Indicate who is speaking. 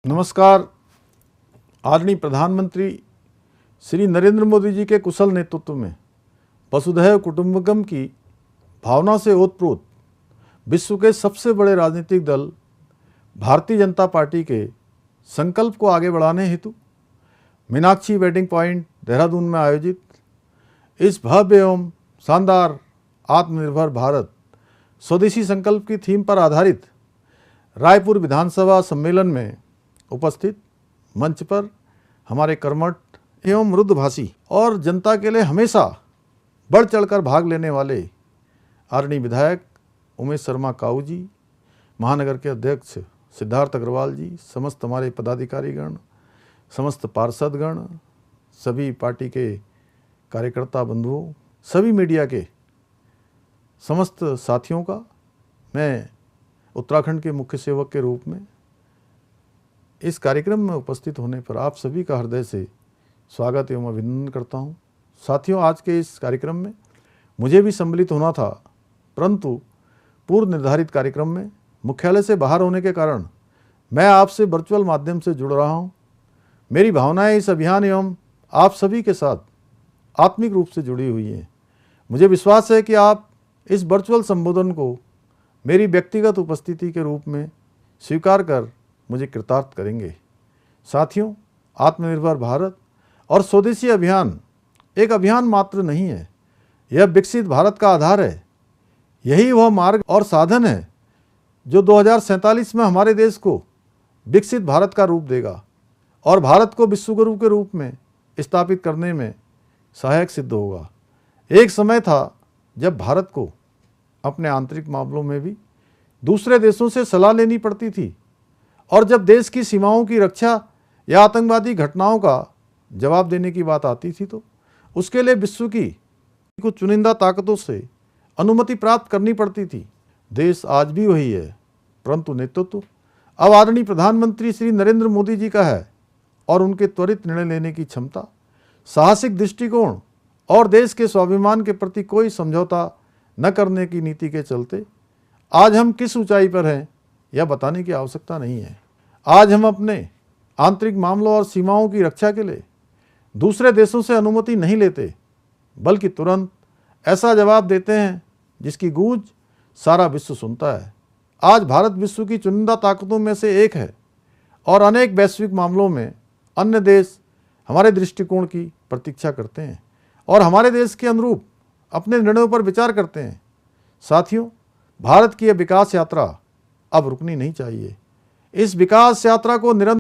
Speaker 1: नमस्कार। आदरणीय प्रधानमंत्री श्री नरेंद्र मोदी जी के कुशल नेतृत्व में वसुधैव कुटुंबकम की भावना से ओतप्रोत विश्व के सबसे बड़े राजनीतिक दल भारतीय जनता पार्टी के संकल्प को आगे बढ़ाने हेतु मीनाक्षी वेडिंग पॉइंट देहरादून में आयोजित इस भव्य एवं शानदार आत्मनिर्भर भारत स्वदेशी संकल्प की थीम पर आधारित रायपुर विधानसभा सम्मेलन में उपस्थित मंच पर हमारे कर्मठ एवं मृदुभाषी और जनता के लिए हमेशा बढ़ चढ़कर भाग लेने वाले आदरणीय विधायक उमेश शर्मा काऊ जी, महानगर के अध्यक्ष सिद्धार्थ अग्रवाल जी, समस्त हमारे पदाधिकारीगण, समस्त पार्षदगण, सभी पार्टी के कार्यकर्ता बंधुओं, सभी मीडिया के समस्त साथियों का मैं उत्तराखंड के मुख्य सेवक के रूप में इस कार्यक्रम में उपस्थित होने पर आप सभी का हृदय से स्वागत एवं अभिनंदन करता हूं। साथियों, आज के इस कार्यक्रम में मुझे भी सम्मिलित होना था, परंतु पूर्व निर्धारित कार्यक्रम में मुख्यालय से बाहर होने के कारण मैं आपसे वर्चुअल माध्यम से जुड़ रहा हूं। मेरी भावनाएं इस अभियान एवं आप सभी के साथ आत्मिक रूप से जुड़ी हुई हैं। मुझे विश्वास है कि आप इस वर्चुअल संबोधन को मेरी व्यक्तिगत उपस्थिति के रूप में स्वीकार कर मुझे कृतार्थ करेंगे। साथियों, आत्मनिर्भर भारत और स्वदेशी अभियान एक अभियान मात्र नहीं है, यह विकसित भारत का आधार है। यही वह मार्ग और साधन है जो 2047 में हमारे देश को विकसित भारत का रूप देगा और भारत को विश्वगुरु के रूप में स्थापित करने में सहायक सिद्ध होगा। एक समय था जब भारत को अपने आंतरिक मामलों में भी दूसरे देशों से सलाह लेनी पड़ती थी और जब देश की सीमाओं की रक्षा या आतंकवादी घटनाओं का जवाब देने की बात आती थी तो उसके लिए विश्व की कुछ चुनिंदा ताकतों से अनुमति प्राप्त करनी पड़ती थी। देश आज भी वही है, परंतु नेतृत्व अब आदरणीय प्रधानमंत्री श्री नरेंद्र मोदी जी का है और उनके त्वरित निर्णय लेने की क्षमता, साहसिक दृष्टिकोण और देश के स्वाभिमान के प्रति कोई समझौता न करने की नीति के चलते आज हम किस ऊंचाई पर हैं यह बताने की आवश्यकता नहीं है। आज हम अपने आंतरिक मामलों और सीमाओं की रक्षा के लिए दूसरे देशों से अनुमति नहीं लेते, बल्कि तुरंत ऐसा जवाब देते हैं जिसकी गूंज सारा विश्व सुनता है। आज भारत विश्व की चुनिंदा ताकतों में से एक है और अनेक वैश्विक मामलों में अन्य देश हमारे दृष्टिकोण की प्रतीक्षा करते हैं और हमारे देश के अनुरूप अपने निर्णयों पर विचार करते हैं। साथियों, भारत की यह विकास यात्रा अब रुकनी नहीं चाहिए। इस विकास यात्रा को निरंतर